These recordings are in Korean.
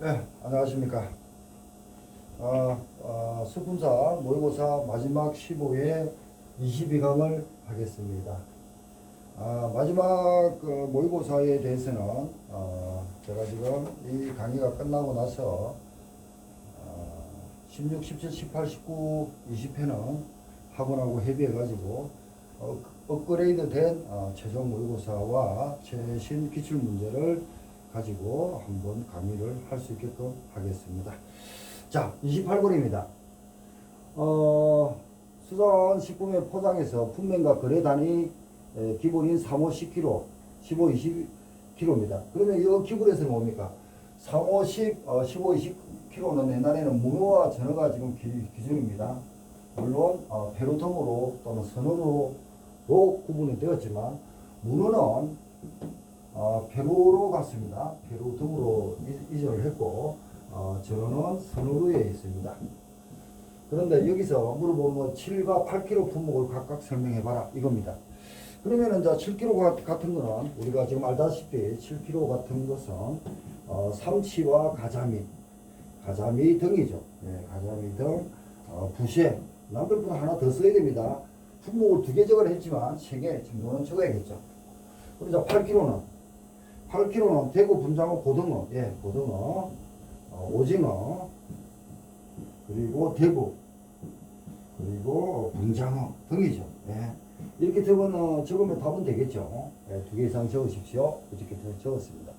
네, 안녕하십니까. 수분사 모의고사 마지막 15회 22강을 하겠습니다. 마지막 그 모의고사에 대해서는 제가 지금 이 강의가 끝나고 나서 16, 17, 18, 19, 20회는 학원하고 협의해가지고 업그레이드 된 최종 모의고사와 최신 기출문제를 가지고 한번 강의를 할 수 있게끔 하겠습니다. 자, 28번입니다. 수산 식품의 포장에서 품명과 거래 단위 기본인 3호 10kg, 15, 20kg입니다. 그러면 이 기본에서는 뭡니까? 3호 10, 15, 20kg는 옛날에는 문어와 전어가 지금 기준입니다. 물론 페로통으로 또는 선어로 구분이 되었지만 문어는 페로로 갔습니다. 페로 등으로 이전을 했고 전어는 선어로에 있습니다. 그런데 여기서 물어보면 7과 8kg 품목을 각각 설명해봐라 이겁니다. 그러면은 이제 7kg 같은 거는 우리가 지금 알다시피 7kg 같은 것은 삼치와 가자미 등이죠. 네, 가자미 등, 부쉐, 남들보다 하나 더 써야 됩니다. 품목을 2개 적으라 했지만 3개 정도는 적어야겠죠. 그리고 이제 8kg는 대구, 분장어, 고등어, 고등어, 오징어, 그리고 대구, 그리고 분장어 등이죠. 이렇게 적으면 답은 되겠죠. 2개 이상 적으십시오. 이렇게 적었습니다.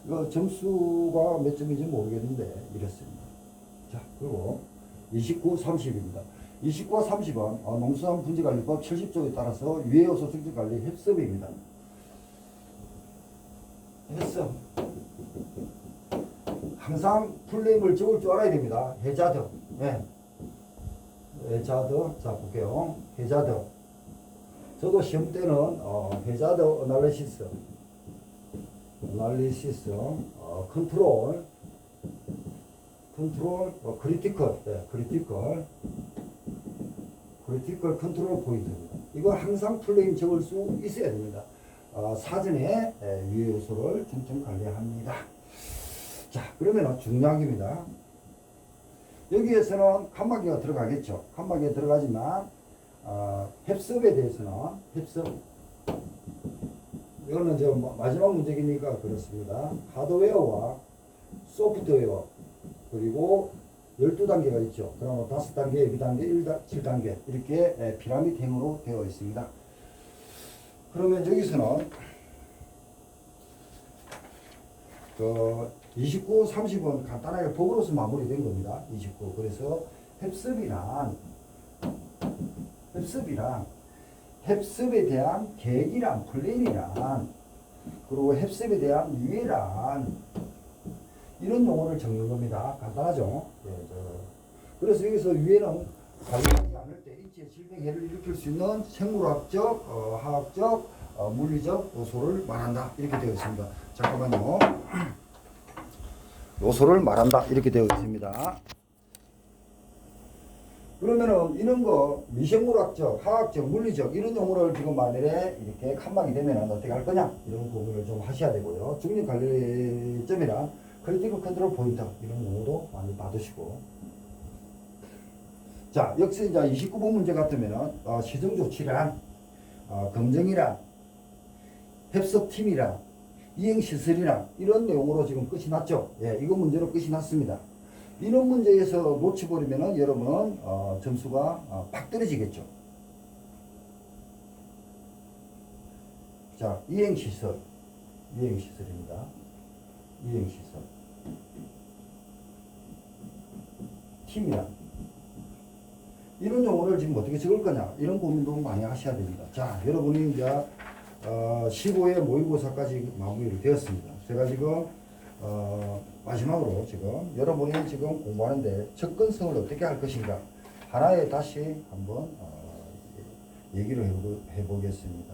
이거 점수가 몇 점인지 모르겠는데 이렇습니다. 자, 그리고 29, 30입니다. 29와 30은 농수산 분지관리법 70조에 따라서 유해요소 승진관리 협습입니다. 협습. 항상 풀네임을 적을 줄 알아야 됩니다. 해자드. 해자드. 자, 볼게요. 해자드. 저도 시험 때는 해자드 어널리시스, 컨트롤, 크리티컬 컨트롤 포인트입니다. 이거 항상 풀네임 적을 수 있어야 됩니다. 사전에 유해 요소를 촘촘 관리합니다. 자, 그러면 중요합니다. 여기에서는 칸막이가 들어가겠죠. 칸막이가 들어가지만 협습에 대해서는 이거는 이제 마지막 문제이니까 그렇습니다. 하드웨어와 소프트웨어 그리고 12단계가 있죠. 그러면 5단계, 2단계, 7단계 이렇게 피라미드형으로 되어 있습니다. 그러면 여기서는 29, 30은 간단하게 법으로서 마무리된 겁니다. 29. 그래서 협습에 대한 계획이란, 플랜이란, 그리고 협습에 대한 유예란, 이런 용어를 적는 겁니다. 간단하죠? 그래서 여기서 유예는 관리하지 않을 때 인체 질병해를 일으킬 수 있는 생물학적, 화학적, 물리적 요소를 말한다. 이렇게 되어 있습니다. 잠깐만요. 요소를 말한다. 이렇게 되어 있습니다. 그러면은 이런 거 미생물학적, 화학적, 물리적 이런 용어를 지금 만일에 이렇게 칸막이 되면은 어떻게 할 거냐 이런 부분을 좀 하셔야 되고요. 중립관리점이랑 크리티컬 컨트롤 포인트 이런 용어도 많이 받으시고. 자, 역시 이제 29번 문제 같으면은 시정조치란, 검증이란, 협석팀이란, 이행시설이란 이런 내용으로 지금 끝이 났죠. 이거 문제로 끝이 났습니다. 이런 문제에서 놓쳐버리면은 여러분은 점수가 팍 떨어지겠죠. 자, 이행시설입니다. 이행시설. 팀이란. 이런 용어를 지금 어떻게 적을 거냐 이런 고민도 많이 하셔야 됩니다. 자, 여러분이 이제 15회 모의고사까지 마무리를 되었습니다. 제가 지금 마지막으로 지금 여러분이 지금 공부하는데 접근성을 어떻게 할 것인가 하나에 다시 한번 얘기를 해보겠습니다.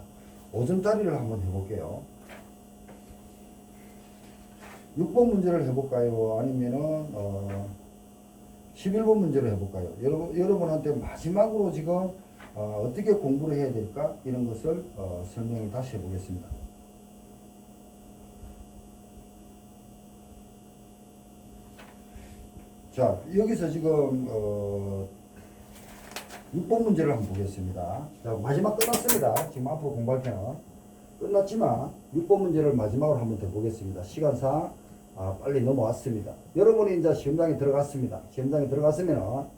5점짜리를 한번 해볼게요. 6번 문제를 해볼까요? 아니면은 11번 문제를 해볼까요? 여러분한테 마지막으로 지금 어떻게 공부를 해야 될까? 이런 것을 설명을 다시 해보겠습니다. 자, 여기서 지금 6번 문제를 한번 보겠습니다. 자, 마지막 끝났습니다. 지금 앞으로 공부할 때는 끝났지만 6번 문제를 마지막으로 한번 더 보겠습니다. 시간상 빨리 넘어왔습니다. 여러분이 이제 시험장에 들어갔습니다. 시험장에 들어갔으면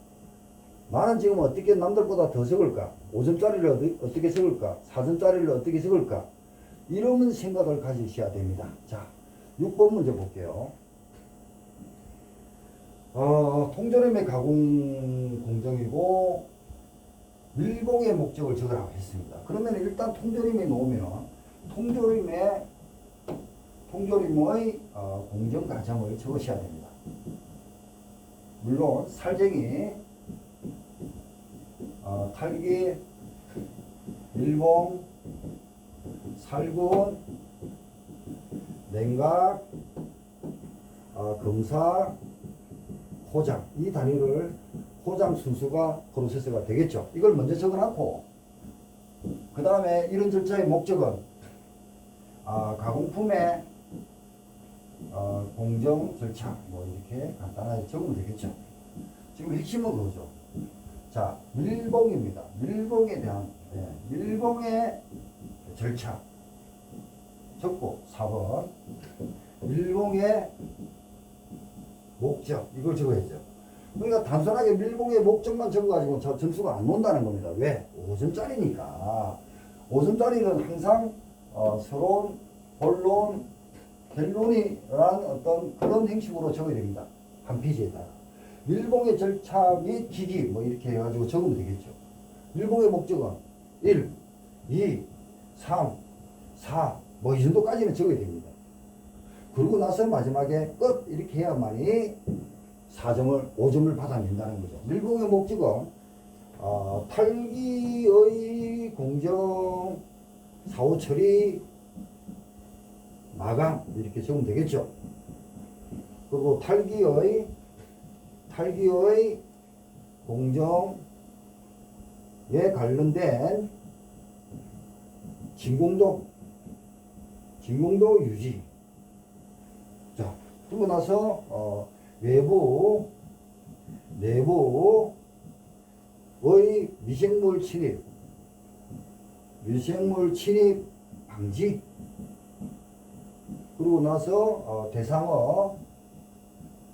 나는 지금 어떻게 남들보다 더 적을까? 5점짜리를 어떻게 적을까? 4점짜리를 어떻게 적을까? 이런 생각을 가지셔야 됩니다. 자, 6번 문제 볼게요. 통조림의 가공 공정이고 밀봉의 목적을 적으라고 했습니다. 그러면 일단 통조림이 나오면 통조림의 공정 과정을 적으셔야 됩니다. 물론 살쟁이, 탈기, 밀봉, 살군, 냉각, 검사, 포장, 이 단위를 포장 순수가 프로세스가 되겠죠. 이걸 먼저 적어놓고 그 다음에 이런 절차의 목적은 가공품의 공정 절차 뭐 이렇게 간단하게 적으면 되겠죠. 지금 핵심은 그거죠. 자, 밀봉입니다. 밀봉에 대한 밀봉의 절차 적고 4번 밀봉의 목적 이걸 적어야죠. 그러니까 단순하게 밀봉의 목적만 적어가지고 점수가 안 나온다는 겁니다. 왜? 5점짜리니까. 5점짜리는 항상 서론, 본론, 결론이라는 어떤 그런 형식으로 적어야 됩니다. 한 페이지에다가. 밀봉의 절차 및 기기 뭐 이렇게 해가지고 적으면 되겠죠. 밀봉의 목적은 1, 2, 3, 4 뭐 이 정도까지는 적어야 됩니다. 그러고 나서 마지막에 끝 이렇게 해야만이 5점을 받아낸다는 거죠. 밀봉의 목적은 탈기의 공정, 사후 처리, 마감 이렇게 적으면 되겠죠. 그리고 탈기의 공정에 관련된 진공도 유지. 자, 그러고 나서 외부, 내부의 미생물 침입 방지. 그러고 나서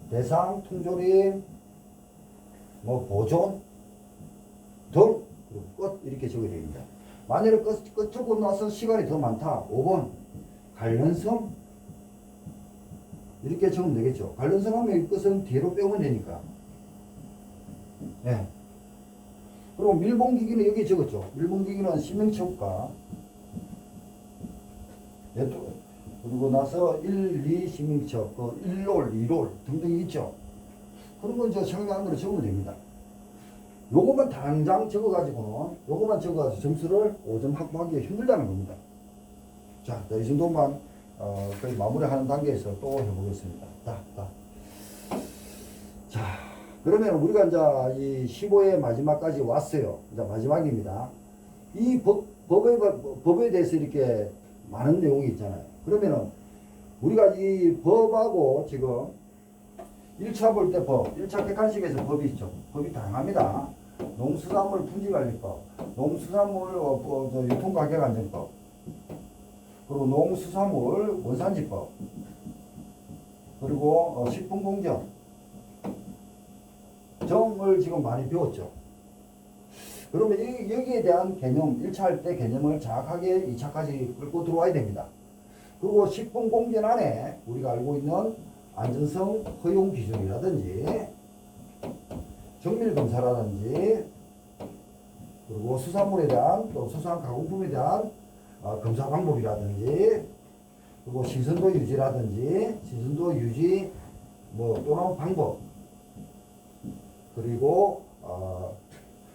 대상 통조림 뭐 보존 등 끝 이렇게 적어야 됩니다. 만약에 끝 적고 나서 시간이 더 많다. 5번 관련성 이렇게 적으면 되겠죠. 관련성 하면 이 끝은 뒤로 빼면 되니까. 네. 그리고 밀봉기기는 여기 적었죠. 밀봉기기는 신명체육과 그리고 나서 1, 2 신명체육, 1롤, 2롤 등등 있죠. 그런 건 저 생각한 대로 적으면 됩니다. 요것만 당장 적어가지고 점수를 5점 확보하기가 힘들다는 겁니다. 자, 이 정도만 거의 마무리하는 단계에서 또 해보겠습니다. 자, 그러면 우리가 이제 이 15회 마지막까지 왔어요. 이제 마지막입니다. 이 법에 대해서 이렇게 많은 내용이 있잖아요. 그러면은 우리가 이 법하고 지금 1차 볼 때 1차 객관식에서 법이 있죠. 법이 다양합니다. 농수산물 품질관리법, 농수산물 유통가격안정법, 그리고 농수산물 원산지법, 그리고 식품공정 정을 지금 많이 배웠죠. 그러면 여기에 대한 개념, 1차 할 때 개념을 정확하게 2차까지 끌고 들어와야 됩니다. 그리고 식품공정 안에 우리가 알고 있는 안전성 허용 기준이라든지 정밀검사라든지 그리고 수산물에 대한 또 수산 가공품에 대한 검사 방법이라든지 그리고 신선도 유지 뭐 또는 방법 그리고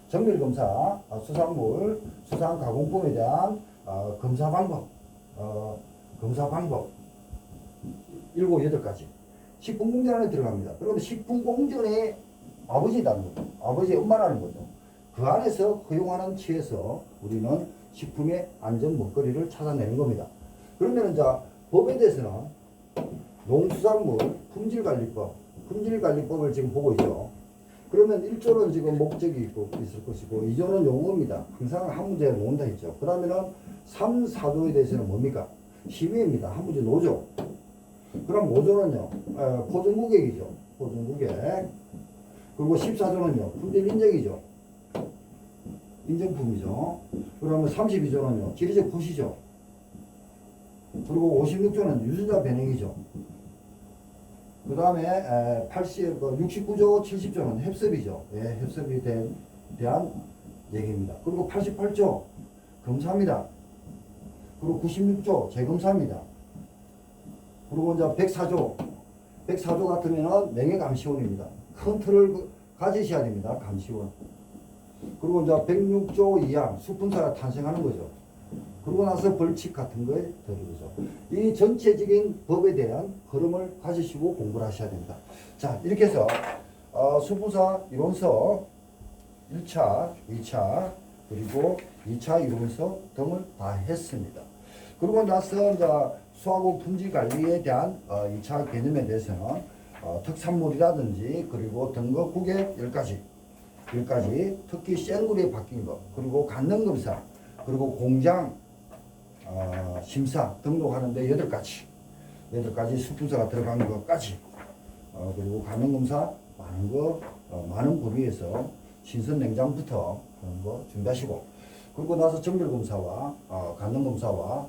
정밀검사 수산 가공품에 대한 검사 방법 7, 8가지 식품공정 안에 들어갑니다. 그러면 식품공정의 아버지라는 거죠. 아버지의 엄마라는 거죠. 그 안에서 허용하는 치에서 우리는 식품의 안전 먹거리를 찾아내는 겁니다. 그러면 이제 법에 대해서는 농수산물 품질관리법, 품질관리법을 지금 보고 있죠. 그러면 1조는 지금 목적이 있고 있을 것이고 2조는 용어입니다. 항상 한 문제에 놓는다 했죠. 그러면은 3, 4조에 대해서는 뭡니까? 심의입니다. 한 문제 노조. 그럼 5조는요. 포준고객이죠. 포준고객. 그리고 14조는요. 품질 인정이죠. 인정품이죠. 그러면 32조는요. 지리적 부시죠. 그리고 56조는 유전자 변형이죠. 그 다음에 69조, 70조는 협습이죠. 예, 협습에 대한 얘기입니다. 그리고 88조 검사입니다. 그리고 96조 재검사입니다. 그리고 이제 104조 같으면은 명예감시원입니다. 큰 틀을 가지셔야 됩니다. 감시원. 그리고 이제 106조 이하 수분사가 탄생하는 거죠. 그러고 나서 벌칙 같은 거에 들어오죠. 이 전체적인 법에 대한 흐름을 가지시고 공부를 하셔야 됩니다. 자, 이렇게 해서 수분사 이론서 1차, 2차, 그리고 2차 이론서 등을 다 했습니다. 그러고 나서 이제 수하고 품질 관리에 대한 2차 개념에 대해서는 특산물이라든지 그리고 등급 구개 10가지, 특히 생물에 바뀐 것, 그리고 간능검사, 그리고 공장 심사 등록하는데 8가지 수분사가 들어간 것까지, 그리고 간능검사 많은 부위에서 신선 냉장부터 하는 거 준비하시고, 그리고 나서 정밀검사와 간능검사와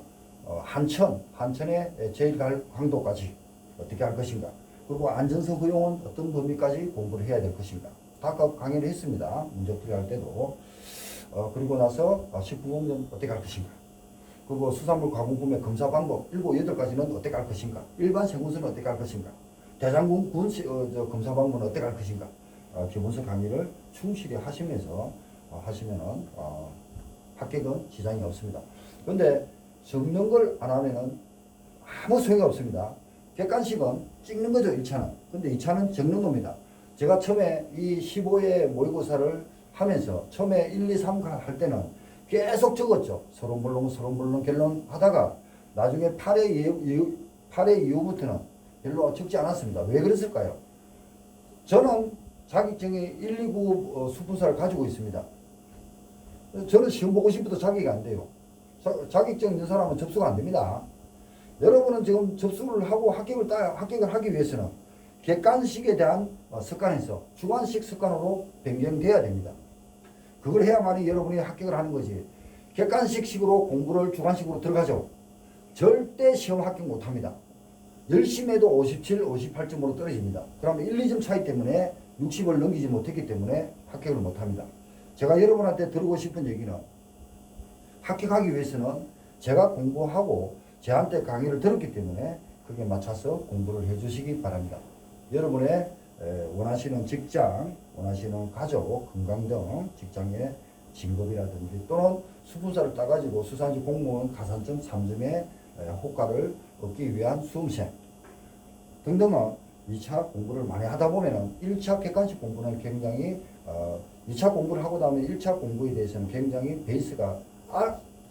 한천의 제일 강도까지 어떻게 할 것인가, 그리고 안전성 허용은 어떤 범위까지 공부를 해야 될 것인가, 다 강의를 했습니다. 문제풀이 할 때도. 그리고 나서 식품공정 어떻게 할 것인가, 그리고 수산물 가공품의 검사 방법 7, 8가지는 어떻게 할 것인가, 일반 생문서는 어떻게 할 것인가, 대장군 검사 방법은 어떻게 할 것인가, 기본서 강의를 충실히 하시면서 하시면은 합격은 지장이 없습니다. 그런데 적는 걸 안 하면은 아무 소용이 없습니다. 객관식은 찍는 거죠, 1차는. 근데 2차는 적는 겁니다. 제가 처음에 이 15회 모의고사를 하면서 처음에 1, 2, 3 할 때는 계속 적었죠. 서론본론 결론 하다가 나중에 8회 이후부터는 별로 적지 않았습니다. 왜 그랬을까요? 저는 자격증이 1, 2구 수분사를 가지고 있습니다. 저는 시험 보고 싶어도 자격이 안 돼요. 자격증 있는 사람은 접수가 안 됩니다. 여러분은 지금 접수를 하고 합격을 하기 위해서는 객관식에 대한 습관에서 주관식 습관으로 변경돼야 됩니다. 그걸 해야만이 여러분이 합격을 하는 거지. 객관식식으로 공부를 주관식으로 들어가죠. 절대 시험 합격 못합니다. 열심히 해도 57, 58점으로 떨어집니다. 그러면 1, 2점 차이 때문에 60을 넘기지 못했기 때문에 합격을 못합니다. 제가 여러분한테 드리고 싶은 얘기는 합격하기 위해서는 제가 공부하고 저한테 강의를 들었기 때문에 그게 맞춰서 공부를 해주시기 바랍니다. 여러분의 원하시는 직장, 원하시는 가족, 건강 등 직장의 진급이라든지 또는 수분사를 따가지고 수산지 공무원 가산점 3점의 호가를 얻기 위한 수험생 등등은 2차 공부를 많이 하다 보면은 1차 객관식 공부는 굉장히 2차 공부를 하고 나면 1차 공부에 대해서는 굉장히 베이스가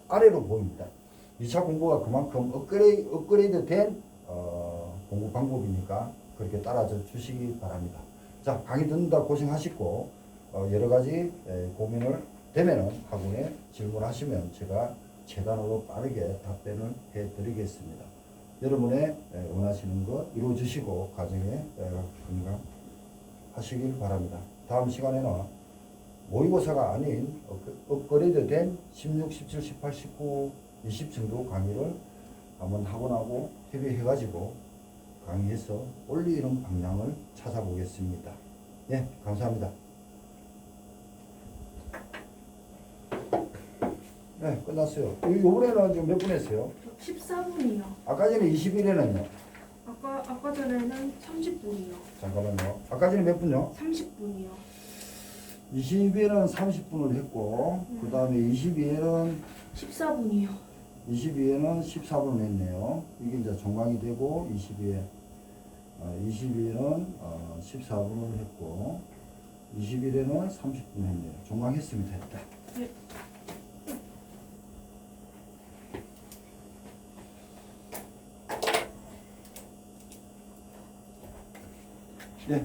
아래로 보입니다. 2차 공부가 그만큼 업그레이드 된 공부 방법이니까 그렇게 따라줘 주시기 바랍니다. 자, 강의 듣는다 고생하시고 여러 가지 고민을 되면은 학원에 질문하시면 제가 최단으로 빠르게 답변을 해드리겠습니다. 여러분의 원하시는 것 이루어 주시고 가정에 건강하시길 바랍니다. 다음 시간에는 모의고사가 아닌 업그레이드 된 16, 17, 18, 19, 20 정도 강의를 한번 학원하고 협의해가지고 강의해서 올리는 방향을 찾아보겠습니다. 예, 감사합니다. 네, 끝났어요. 요번에는 지금 몇 분 했어요? 14분이요. 아까 전에 21회는요? 아까 전에는 30분이요. 잠깐만요. 아까 전에 몇 분요? 30분이요. 20회는 30분을 했고, 그 다음에 22회는 14분이요. 22회는 14분을 했네요. 이게 이제 종강이 되고, 22회는 14분을 했고, 21회는 30분 했네요. 종강했습니다. 했다. 네. 예.